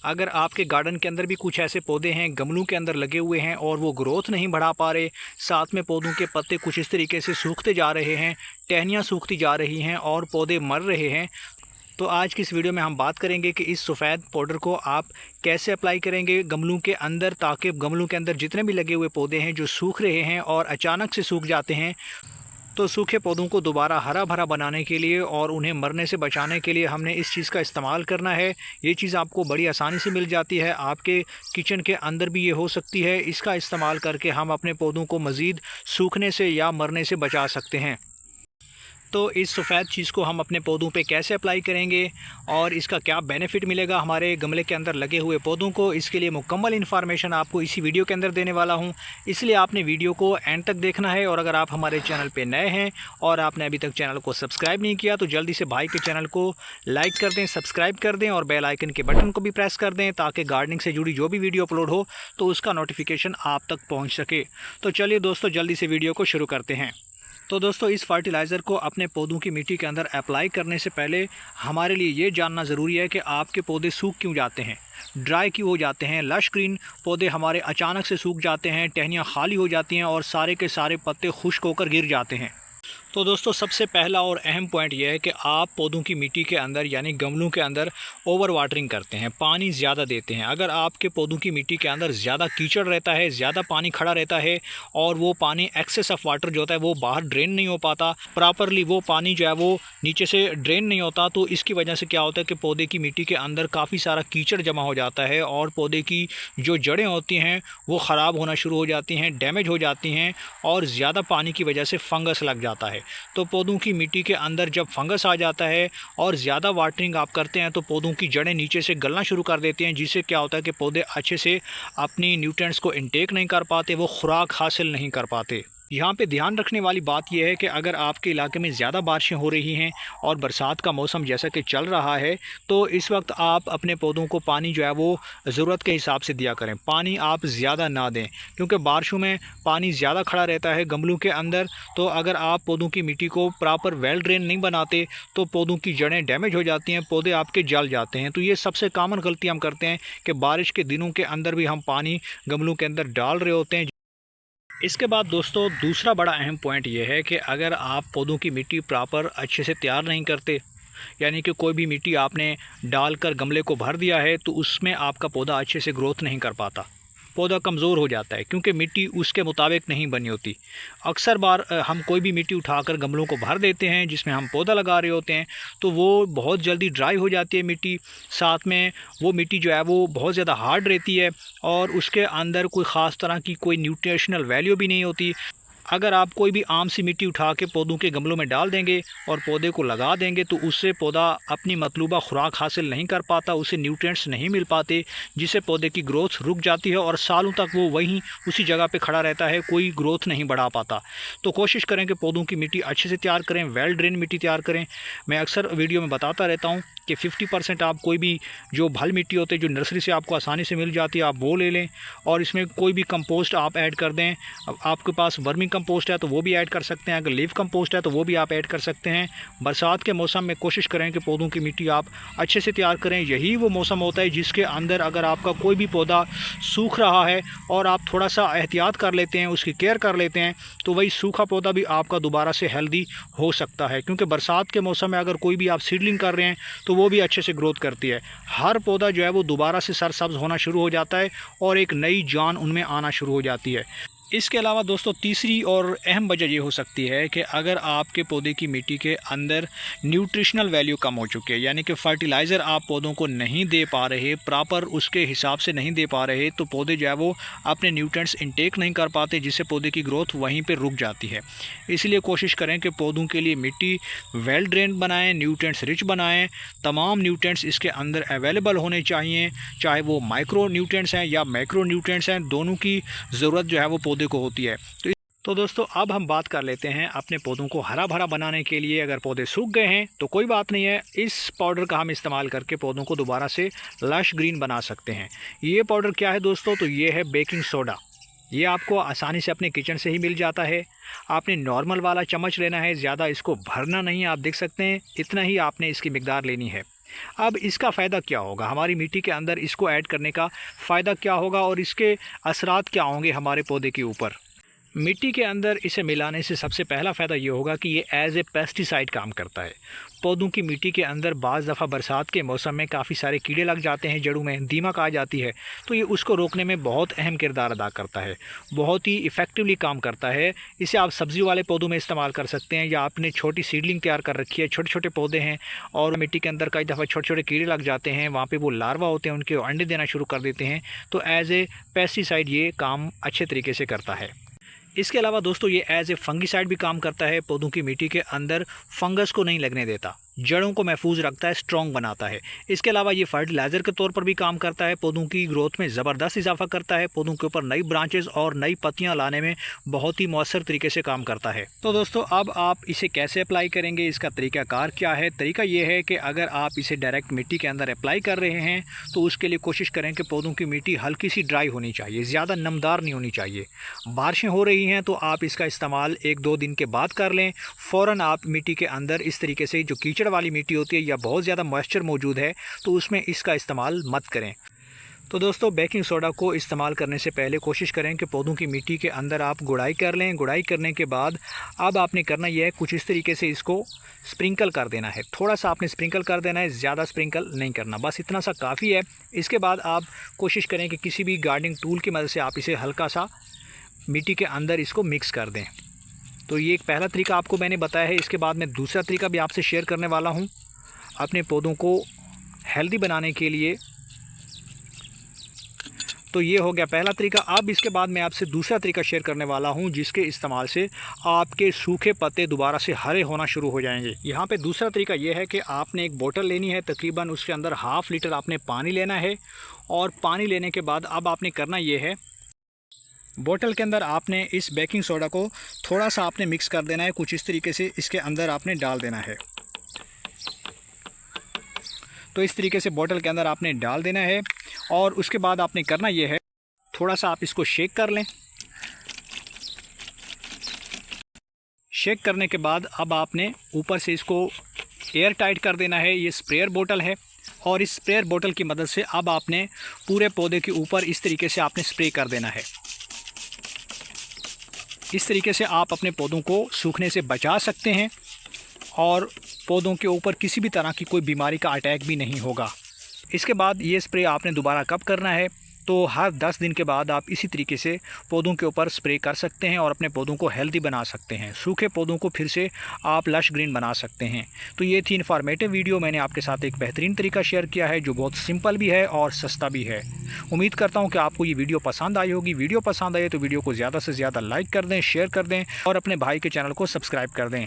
अगर आपके गार्डन के अंदर भी कुछ ऐसे पौधे हैं गमलों के अंदर लगे हुए हैं और वो ग्रोथ नहीं बढ़ा पा रहे, साथ में पौधों के पत्ते कुछ इस तरीके से सूखते जा रहे हैं, टहनियाँ सूखती जा रही हैं और पौधे मर रहे हैं, तो आज की इस वीडियो में हम बात करेंगे कि इस सफ़ेद पाउडर को आप कैसे अप्लाई करेंगे गमलों के अंदर, ताकि गमलों के अंदर जितने भी लगे हुए पौधे हैं जो सूख रहे हैं और अचानक से सूख जाते हैं, तो सूखे पौधों को दोबारा हरा भरा बनाने के लिए और उन्हें मरने से बचाने के लिए हमने इस चीज़ का इस्तेमाल करना है। ये चीज़ आपको बड़ी आसानी से मिल जाती है, आपके किचन के अंदर भी ये हो सकती है। इसका इस्तेमाल करके हम अपने पौधों को मज़ीद सूखने से या मरने से बचा सकते हैं। तो इस सफ़ेद चीज़ को हम अपने पौधों पे कैसे अप्लाई करेंगे और इसका क्या बेनिफिट मिलेगा हमारे गमले के अंदर लगे हुए पौधों को, इसके लिए मुकम्मल इन्फॉर्मेशन आपको इसी वीडियो के अंदर देने वाला हूं। इसलिए आपने वीडियो को एंड तक देखना है। और अगर आप हमारे चैनल पे नए हैं और आपने अभी तक चैनल को सब्सक्राइब नहीं किया तो जल्दी से भाई के चैनल को लाइक कर दें, सब्सक्राइब कर दें और बेल आइकन के बटन को भी प्रेस कर दें, ताकि गार्डनिंग से जुड़ी जो भी वीडियो अपलोड हो तो उसका नोटिफिकेशन आप तक पहुँच सके। तो चलिए दोस्तों, जल्दी से वीडियो को शुरू करते हैं। तो दोस्तों, इस फर्टिलाइज़र को अपने पौधों की मिट्टी के अंदर अप्लाई करने से पहले हमारे लिए ये जानना ज़रूरी है कि आपके पौधे सूख क्यों जाते हैं, ड्राई क्यों हो जाते हैं। लश ग्रीन पौधे हमारे अचानक से सूख जाते हैं, टहनियाँ खाली हो जाती हैं और सारे के सारे पत्ते खुश्क होकर गिर जाते हैं। तो दोस्तों, सबसे पहला और अहम पॉइंट यह है कि आप पौधों की मिट्टी के अंदर यानी गमलों के अंदर ओवर वाटरिंग करते हैं, पानी ज़्यादा देते हैं। अगर आपके पौधों की मिट्टी के अंदर ज़्यादा कीचड़ रहता है, ज़्यादा पानी खड़ा रहता है और वो पानी एक्सेस ऑफ वाटर जो होता है वो बाहर ड्रेन नहीं हो पाता प्रॉपरली, वो पानी जो है वो नीचे से ड्रेन नहीं होता, तो इसकी वजह से क्या होता है कि पौधे की मिट्टी के अंदर काफ़ी सारा कीचड़ जमा हो जाता है और पौधे की जो जड़ें होती हैं वो ख़राब होना शुरू हो जाती हैं, डैमेज हो जाती हैं और ज़्यादा पानी की वजह से फंगस लग जाता है। तो पौधों की मिट्टी के अंदर जब फंगस आ जाता है और ज़्यादा वाटरिंग आप करते हैं तो पौधों की जड़ें नीचे से गलना शुरू कर देती हैं, जिससे क्या होता है कि पौधे अच्छे से अपनी न्यूट्रिएंट्स को इनटेक नहीं कर पाते, वो खुराक हासिल नहीं कर पाते। यहाँ पे ध्यान रखने वाली बात यह है कि अगर आपके इलाके में ज़्यादा बारिशें हो रही हैं और बरसात का मौसम जैसा कि चल रहा है, तो इस वक्त आप अपने पौधों को पानी जो है वो ज़रूरत के हिसाब से दिया करें। पानी आप ज़्यादा ना दें, क्योंकि बारिशों में पानी ज़्यादा खड़ा रहता है गमलों के अंदर। तो अगर आप पौधों की मिट्टी को प्रॉपर वेल ड्रेन नहीं बनाते तो पौधों की जड़ें डैमेज हो जाती हैं, पौधे आपके जल जाते हैं। तो ये सबसे कॉमन गलती हम करते हैं कि बारिश के दिनों के अंदर भी हम पानी गमलों के अंदर डाल रहे होते हैं। इसके बाद दोस्तों, दूसरा बड़ा अहम पॉइंट ये है कि अगर आप पौधों की मिट्टी प्रॉपर अच्छे से तैयार नहीं करते, यानी कि कोई भी मिट्टी आपने डालकर गमले को भर दिया है तो उसमें आपका पौधा अच्छे से ग्रोथ नहीं कर पाता, पौधा कमज़ोर हो जाता है क्योंकि मिट्टी उसके मुताबिक नहीं बनी होती। अक्सर बार हम कोई भी मिट्टी उठाकर गमलों को भर देते हैं जिसमें हम पौधा लगा रहे होते हैं, तो वो बहुत जल्दी ड्राई हो जाती है मिट्टी। साथ में वो मिट्टी जो है वो बहुत ज़्यादा हार्ड रहती है और उसके अंदर कोई ख़ास तरह की कोई न्यूट्रिशनल वैल्यू भी नहीं होती। अगर आप कोई भी आम सी मिट्टी उठा के पौधों के गमलों में डाल देंगे और पौधे को लगा देंगे तो उससे पौधा अपनी मतलूबा खुराक हासिल नहीं कर पाता, उसे न्यूट्रिएंट्स नहीं मिल पाते, जिससे पौधे की ग्रोथ रुक जाती है और सालों तक वो वहीं उसी जगह पे खड़ा रहता है, कोई ग्रोथ नहीं बढ़ा पाता। तो कोशिश करें कि पौधों की मिट्टी अच्छे से तैयार करें, वेल ड्रेन मिट्टी तैयार करें। मैं अक्सर वीडियो में बताता रहता हूँ कि 50% आप कोई भी जो भल मिट्टी होती है जो नर्सरी से आपको आसानी से मिल जाती है आप वो ले लें और इसमें कोई भी कंपोस्ट आप ऐड कर दें। आपके पास वर्मिंग कंपोस्ट है तो वो भी ऐड कर सकते हैं, अगर लीफ कंपोस्ट है तो वो भी आप ऐड कर सकते हैं। बरसात के मौसम में कोशिश करें कि पौधों की मिट्टी आप अच्छे से तैयार करें। यही वो मौसम होता है जिसके अंदर अगर आपका कोई भी पौधा सूख रहा है और आप थोड़ा सा एहतियात कर लेते हैं, उसकी केयर कर लेते हैं, तो वही सूखा पौधा भी आपका दोबारा से हेल्दी हो सकता है। क्योंकि बरसात के मौसम में अगर कोई भी आप सीडलिंग कर रहे हैं तो वो भी अच्छे से ग्रोथ करती है। हर पौधा जो है वो दोबारा से सरसब्ज होना शुरू हो जाता है और एक नई जान उनमें आना शुरू हो जाती है। इसके अलावा दोस्तों, तीसरी और अहम वजह ये हो सकती है कि अगर आपके पौधे की मिट्टी के अंदर न्यूट्रिशनल वैल्यू कम हो चुकी है, यानी कि फ़र्टिलाइज़र आप पौधों को नहीं दे पा रहे, प्रॉपर उसके हिसाब से नहीं दे पा रहे, तो पौधे जो है वो अपने न्यूट्रिएंट्स इनटेक नहीं कर पाते, जिससे पौधे की ग्रोथ वहीं पर रुक जाती है। इसलिए कोशिश करें कि पौधों के लिए मिट्टी वेल ड्रेन बनाएँ, न्यूट्रिएंट्स रिच बनाएँ। तमाम न्यूट्रिएंट्स इसके अंदर अवेलेबल होने चाहिए, चाहे वो माइक्रो न्यूट्रिएंट्स हैं या मैक्रो न्यूट्रिएंट्स हैं, दोनों की ज़रूरत जो है वो पौधे को होती है। तो दोस्तों, अब हम बात कर लेते हैं अपने पौधों को हरा भरा बनाने के लिए। अगर पौधे सूख गए हैं तो कोई बात नहीं है, इस पाउडर का हम इस्तेमाल करके पौधों को दोबारा से लश ग्रीन बना सकते हैं। ये पाउडर क्या है दोस्तों? तो ये है बेकिंग सोडा। ये आपको आसानी से अपने किचन से ही मिल जाता है। आपने नॉर्मल वाला चम्मच लेना है, ज़्यादा इसको भरना नहीं, आप देख सकते हैं इतना ही आपने इसकी मिकदार लेनी है। अब इसका फ़ायदा क्या होगा, हमारी मिट्टी के अंदर इसको ऐड करने का फ़ायदा क्या होगा और इसके असरात क्या होंगे हमारे पौधे के ऊपर। मिट्टी के अंदर इसे मिलाने से सबसे पहला फ़ायदा ये होगा कि ये एज ए पेस्टिसाइड काम करता है। पौधों की मिट्टी के अंदर बाज़ दफ़ा बरसात के मौसम में काफ़ी सारे कीड़े लग जाते हैं, जड़ों में दीमक आ जाती है, तो ये उसको रोकने में बहुत अहम किरदार अदा करता है, बहुत ही इफ़ेक्टिवली काम करता है। इसे आप सब्ज़ी वाले पौधों में इस्तेमाल कर सकते हैं, या आपने छोटी सीडलिंग तैयार कर रखी है, छोटे छोटे पौधे हैं और मिट्टी के अंदर कई दफ़ा छोटे छोटे कीड़े लग जाते हैं, वहाँ पर वो लार्वा होते हैं, उनके अंडे देना शुरू कर देते हैं, तो एज ए पेस्टिसाइड ये काम अच्छे तरीके से करता है। इसके अलावा दोस्तों ये एज ए फंगिसाइड भी काम करता है, पौधों की मिट्टी के अंदर फंगस को नहीं लगने देता, जड़ों को महफूज रखता है, स्ट्रॉन्ग बनाता है। इसके अलावा ये फर्टिलाइज़र के तौर पर भी काम करता है, पौधों की ग्रोथ में ज़बरदस्त इजाफा करता है, पौधों के ऊपर नई ब्रांचेस और नई पत्तियां लाने में बहुत ही मौसर तरीके से काम करता है। तो दोस्तों अब आप इसे कैसे अप्लाई करेंगे, इसका तरीक़ाकार क्या है। तरीका ये है कि अगर आप इसे डायरेक्ट मिट्टी के अंदर अप्लाई कर रहे हैं तो उसके लिए कोशिश करें कि पौधों की मिट्टी हल्की सी ड्राई होनी चाहिए, ज़्यादा नमदार नहीं होनी चाहिए। बारिशें हो रही हैं तो आप इसका इस्तेमाल 1-2 दिन के बाद कर लें। फ़ौरन आप मिट्टी के अंदर इस तरीके से, जो कीचड़ वाली मिट्टी होती है या बहुत ज़्यादा मॉइस्चर मौजूद है, तो उसमें इसका इस्तेमाल मत करें। तो दोस्तों बेकिंग सोडा को इस्तेमाल करने से पहले कोशिश करें कि पौधों की मिट्टी के अंदर आप गुड़ाई कर लें। गुड़ाई करने के बाद अब आपने करना यह है, कुछ इस तरीके से इसको स्प्रिंकल कर देना है। थोड़ा सा आपने स्प्रिंकल कर देना है, ज़्यादा स्प्रिंकल नहीं करना, बस इतना सा काफ़ी है। इसके बाद आप कोशिश करें कि किसी भी गार्डनिंग टूल की मदद से आप इसे हल्का सा मिट्टी के अंदर इसको मिक्स कर दें। तो ये एक पहला तरीका आपको मैंने बताया है। इसके बाद मैं दूसरा तरीका भी आपसे शेयर करने वाला हूँ अपने पौधों को हेल्दी बनाने के लिए। तो ये हो गया पहला तरीका। अब इसके बाद मैं आपसे दूसरा तरीका शेयर करने वाला हूँ, जिसके इस्तेमाल से आपके सूखे पत्ते दोबारा से हरे होना शुरू हो जाएंगे। यहाँ पे दूसरा तरीका ये है कि आपने एक बोतल लेनी है, तकरीबन उसके अंदर 1/2 लीटर आपने पानी लेना है, और पानी लेने के बाद अब आपने करना ये है, बोतल के अंदर आपने इस बेकिंग सोडा को थोड़ा सा आपने मिक्स कर देना है, कुछ इस तरीके से इसके अंदर आपने डाल देना है। तो इस तरीके से बोतल के अंदर आपने डाल देना है, और उसके बाद आपने करना ये है, थोड़ा सा आप इसको शेक कर लें। शेक करने के बाद अब आपने ऊपर से इसको एयर टाइट कर देना है। ये स्प्रेयर बोतल है, और इस स्प्रेयर बोतल की मदद से अब आपने पूरे पौधे के ऊपर इस तरीके से आपने स्प्रे कर देना है। इस तरीके से आप अपने पौधों को सूखने से बचा सकते हैं, और पौधों के ऊपर किसी भी तरह की कोई बीमारी का अटैक भी नहीं होगा। इसके बाद ये स्प्रे आपने दोबारा कब करना है, तो हर 10 दिन के बाद आप इसी तरीके से पौधों के ऊपर स्प्रे कर सकते हैं और अपने पौधों को हेल्दी बना सकते हैं। सूखे पौधों को फिर से आप लश ग्रीन बना सकते हैं। तो ये थी इन्फॉर्मेटिव वीडियो। मैंने आपके साथ एक बेहतरीन तरीका शेयर किया है, जो बहुत सिंपल भी है और सस्ता भी है। उम्मीद करता हूँ कि आपको ये वीडियो पसंद आई होगी। वीडियो पसंद आए तो वीडियो को ज़्यादा से ज़्यादा लाइक कर दें, शेयर कर दें, और अपने भाई के चैनल को सब्सक्राइब कर दें।